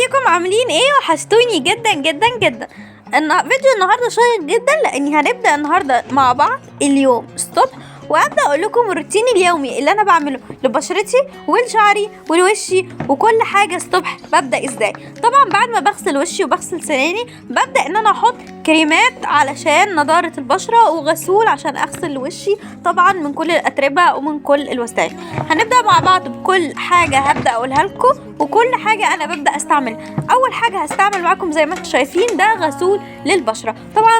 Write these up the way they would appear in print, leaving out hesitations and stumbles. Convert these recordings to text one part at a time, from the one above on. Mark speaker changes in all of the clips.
Speaker 1: ازيكم عاملين ايه؟ وحشتوني جدا جدا جدا. فيديو النهارده شيق جدا لاني هنبدا النهارده مع بعض اليوم الصبح، وابدا اقول لكم الروتين اليومي اللي انا بعمله لبشرتي ولشعري ولوشي وكل حاجه الصبح. ببدا ازاي؟ طبعا بعد ما بغسل وشي وبغسل سناني ببدا ان انا احط كريمات علشان نضاره البشره وغسول عشان اغسل وشي طبعا من كل الاتربه ومن كل الوسائل. هنبدا مع بعض بكل حاجه هبدا اقولها لكم وكل حاجه انا ببدا استعملها. اول حاجه هستعمل معاكم زي ما انتم شايفين ده غسول للبشره. طبعا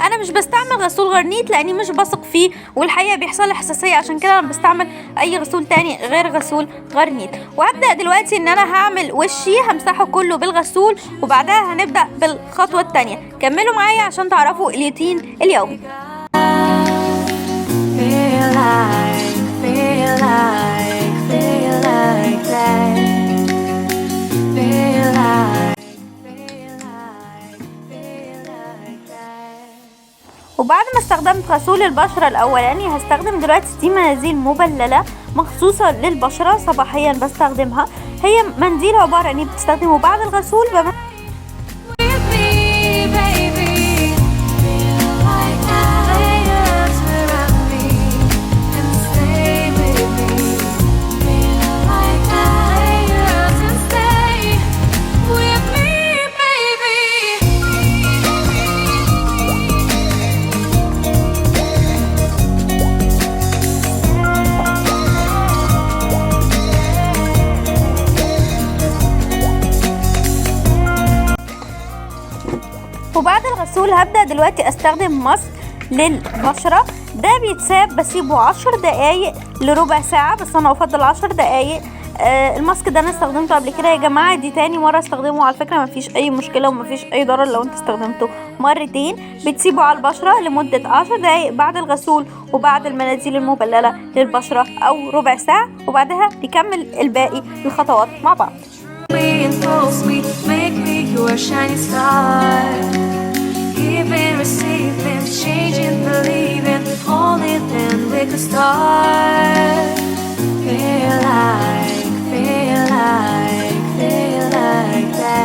Speaker 1: انا مش بستعمل غسول غرنيت لاني مش بثق فيه، والحقيقه بيحصل لي حساسيه، عشان كده انا بستعمل اي غسول تاني غير غسول غرنيت. وهبدا دلوقتي ان انا هعمل وشي همسحه كله بالغسول، وبعدها هنبدا بالخطوه التانيه. كملوا معايا عشان تعرفوا الروتين اليومي. وبعد ما استخدمت غسول البشرة الأولاني هستخدم دلوقتي دي مناديل مبللة مخصوصة للبشرة صباحيا بستخدمها. هي منديل عبارة عن بتستخدمه بعد الغسول وبعد الغسول هبدأ دلوقتي استخدم ماسك للبشرة. ده بيتساب بسيبه 10 دقايق لربع ساعة، بس انا افضل 10 دقايق. الماسك ده انا استخدمته قبل كده يا جماعة، دي تاني مرة استخدمه على فكرة، مفيش اي مشكلة ومفيش اي ضرر لو انت استخدمته مرتين. بتسيبه على البشرة لمدة 10 دقايق بعد الغسول وبعد المناديل المبللة للبشرة او ربع ساعة، وبعدها نكمل الباقي الخطوات مع بعض. You're a shining star, giving, receiving, changing, believing, only then we could start. Feel like that. Feel like that.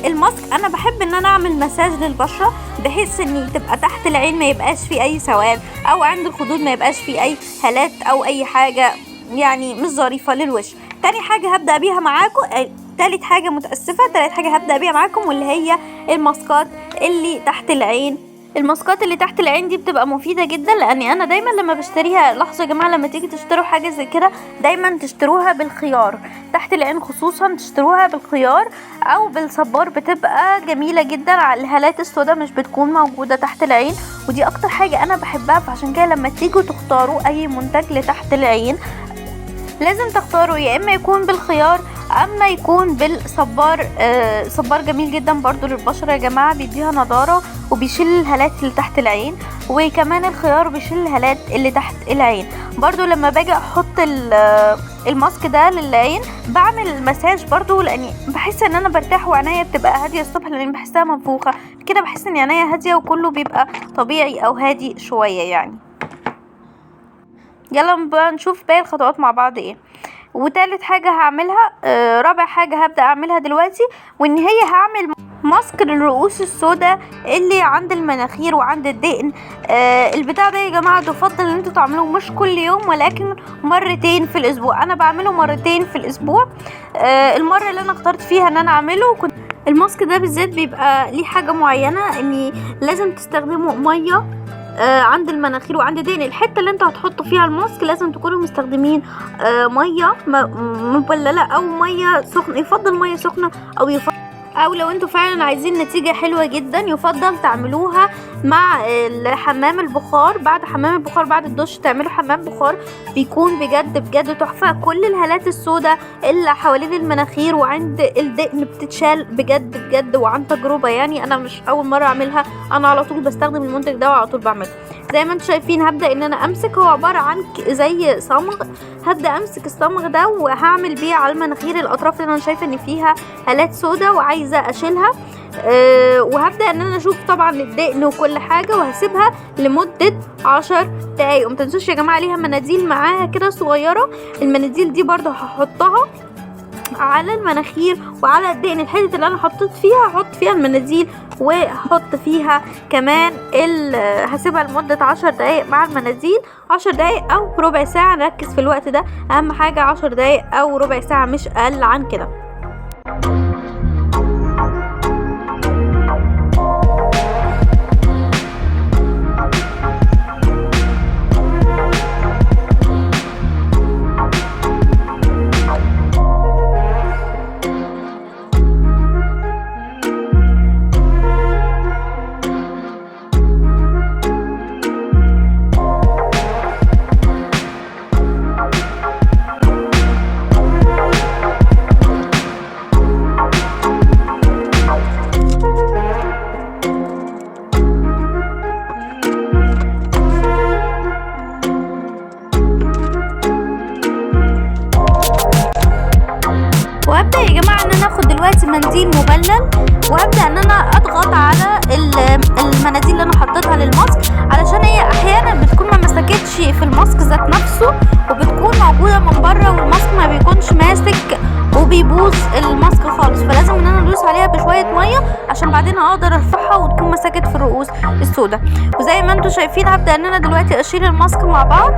Speaker 1: الماسك انا بحب ان انا اعمل مساج للبشره بحيث ان تبقى تحت العين ما يبقاش في اي سواد، او عند الخدود ما يبقاش في اي هالات او اي حاجه يعني مش ظريفه للوش. تاني حاجه هبدا بيها معاكم، تالت حاجه هبدا بيها معاكم واللي هي الماسكات اللي تحت العين. الماسكات اللي تحت العين دي بتبقى مفيدة جدا، لاني انا دايما لما بشتريها، لاحظوا يا جماعة لما تيجي تشتروا حاجة زي كده دايما تشتروها بالخيار تحت العين، خصوصا تشتروها بالخيار او بالصبار، بتبقى جميلة جدا على الهالات السوداء، مش بتكون موجودة تحت العين، ودي اكتر حاجة انا بحبها. فعشان كده لما تيجوا تختاروا اي منتج لتحت العين لازم تختاروا يا اما يكون بالخيار اما يكون بالصبار. صبار جميل جدا برضو للبشرة يا جماعة، بيديها نضارة وبيشيل الهالات اللي تحت العين، وكمان الخيار بيشيل الهالات اللي تحت العين. برضو لما باجي احط الماسك ده للعين بعمل مساج برضو، لاني بحس ان انا برتاح وعناية بتبقى هادية الصبح، لاني بحسها منفوخة كده، بحس ان عناية هادية وكله بيبقى طبيعي او هادي شوية يعني. يلا بقى نشوف باقي الخطوات مع بعض ايه. وتالت حاجة هعملها، رابع حاجة هبدأ اعملها دلوقتي، وان هي هعمل ماسك للرؤوس السوداء اللي عند المناخير وعند الدقن. البتاع ده يا جماعة تفضل ان انتوا تعملوه مش كل يوم ولكن مرتين في الاسبوع. انا بعمله مرتين في الاسبوع. المرة اللي انا اخترت فيها ان انا اعمله كنت الماسك ده بالذات بيبقى ليه حاجة معينة، اني لازم تستخدموا مية عند المناخير وعند الدقن. الحته اللي انتوا هتحطوا فيها الماسك لازم تكونوا مستخدمين ميه مبلله او ميه سخنه، يفضل ميه سخنه او لو انتوا فعلا عايزين نتيجة حلوة جدا يفضل تعملوها مع حمام البخار. بعد حمام البخار بعد الدش تعملوا حمام بخار، بيكون بجد بجد تحفة. كل الهالات السوداء اللي حوالين المناخير وعند الدقن بتتشال بجد بجد، وعن تجربة يعني انا مش اول مرة اعملها، انا على طول بستخدم المنتج ده وعلى طول بعمله. زي ما انتم شايفين هبدأ ان انا امسك، هو عبارة عن زي صمغ، هبدأ امسك الصمغ ده وهعمل بيه على المناخير الاطراف اللي انا شايفة ان فيها هالات سوداء وعايزة اشيلها. وهبدأ ان انا اشوف طبعا الدقن وكل حاجة، وهسيبها لمدة 10 دقايق. ومتنسوش يا جماعة ليها مناديل معاها كده صغيرة، المناديل دي برضو هحطها على المناخير وعلى الدقن. الحتة اللي انا حطيت فيها هحط فيها المناديل، وهحط فيها كمان هسيبها لمدة 10 دقايق مع المناديل، 10 دقايق او ربع ساعة. نركز في الوقت ده اهم حاجة، 10 دقايق او ربع ساعة مش اقل عن كده. وهبدأ يا جماعة ان انا اخد دلوقتي منديل مبلل، وهبدأ ان انا اضغط على المناديل اللي انا حطيتها للماسك، علشان هي احيانا بتكون ما مسكتش في الماسك ذات نفسه، وبتكون موجودة من بره والماسك ما بيكونش ماسك وبيبوظ الماسك خالص. فلازم ان انا ادوس عليها بشوية مية عشان بعدين اقدر ارفعها وتكون مسكت في الرؤوس السوداء. وزي ما انتوا شايفين هبدأ ان انا دلوقتي اشيل الماسك مع بعض.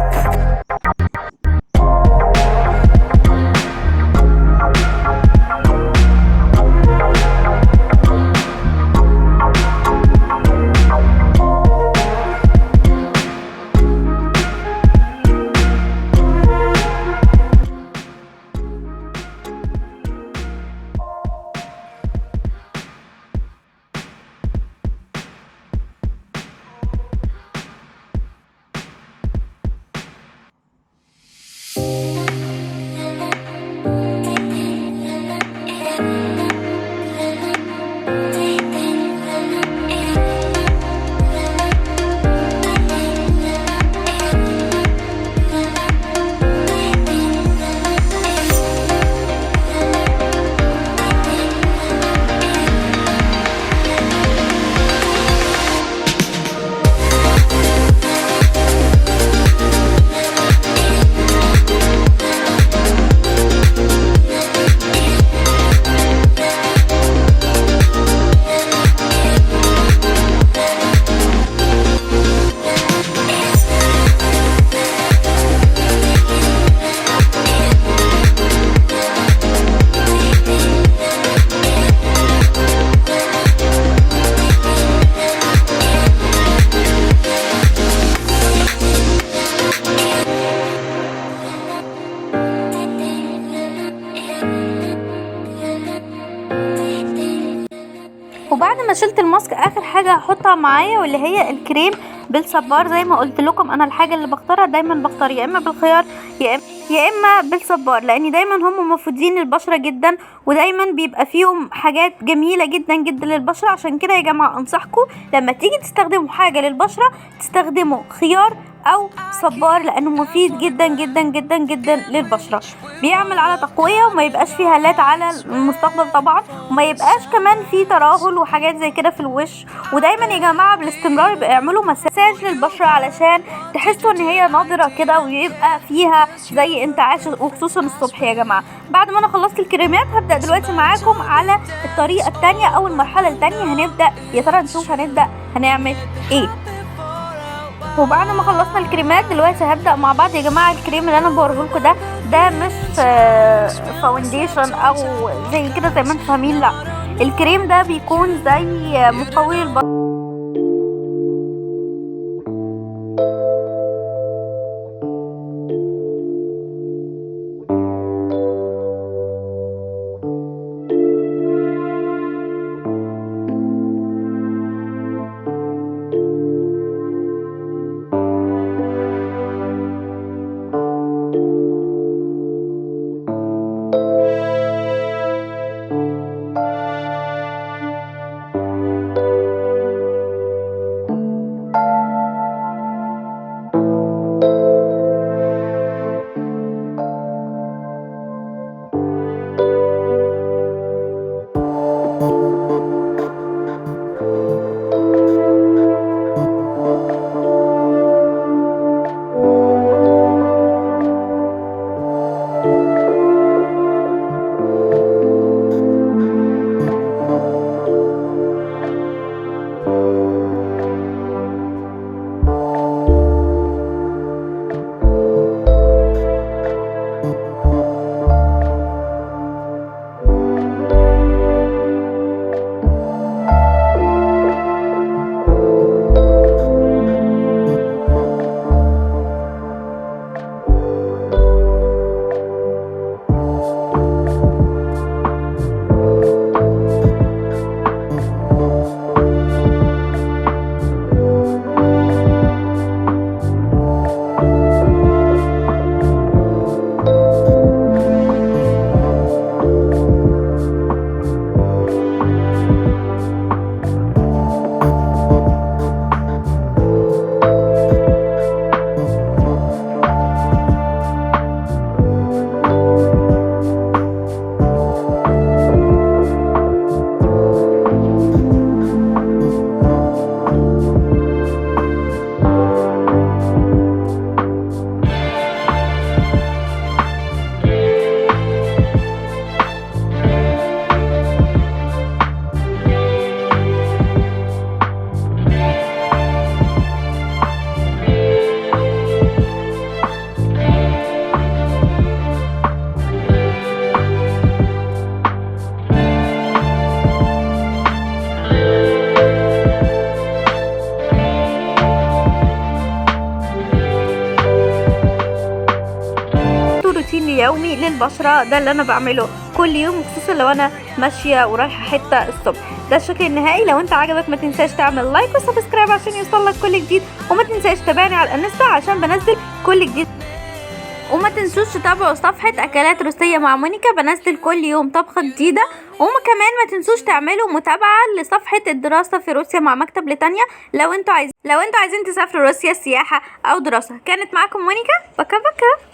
Speaker 1: وبعد ما شلت الماسك اخر حاجه هحطها معايا واللي هي الكريم بالصبار. زي ما قلت لكم انا الحاجه اللي بختارها دايما بختار يا اما بالخيار يا اما بالصبار، لان دايما هم مفيدين للبشره جدا، ودايما بيبقى فيهم حاجات جميله جدا جدا للبشره. عشان كده يا جماعه انصحكم لما تيجي تستخدموا حاجه للبشره تستخدموا خيار او صبار، لانه مفيد جدا جدا جدا جدا للبشره، بيعمل على تقويه وما يبقاش فيه هالات على المستقبل طبعا، وما يبقاش كمان فيه ترهل وحاجات زي كده في الوش. ودايما يا جماعه بالاستمرار اعملوا مساج للبشره علشان تحسوا ان هي نضره كده ويبقى فيها زي انتعاش، وخصوصا الصبح يا جماعه. بعد ما انا خلصت الكريمات هبدا دلوقتي معاكم على الطريقه الثانيه او المرحله الثانيه. هنبدا يا ترى نشوف هنعمل ايه. وبعد ما خلصنا الكريمات دلوقتي هبدأ مع بعض يا جماعة. الكريم اللي انا بوريهولكوا ده مش فاونديشن او زي كده زي ما انتم فاهمين، لا الكريم ده بيكون زي مقوي للبشرة. اليومي للبشرة، ده اللي انا بعمله كل يوم، خصوصا لو انا ماشيه ورايحه حته الصبح. ده الشكل النهائي. لو انت عجبك ما تنساش تعمل لايك وسبسكرايب عشان يوصلك كل جديد، وما تنساش تابعني على الانستا عشان بنزل كل جديد. وما تنسوش تتابعوا صفحة اكلات روسية مع مونيكا، بنزل كل يوم طبخة جديدة. وما كمان ما تنسوش تعملوا متابعة لصفحة الدراسة في روسيا مع مكتب لتانيا لو انتوا عايزين تسافروا روسيا سياحة او دراسة. كانت معاكم مونيكا، بكا بكا.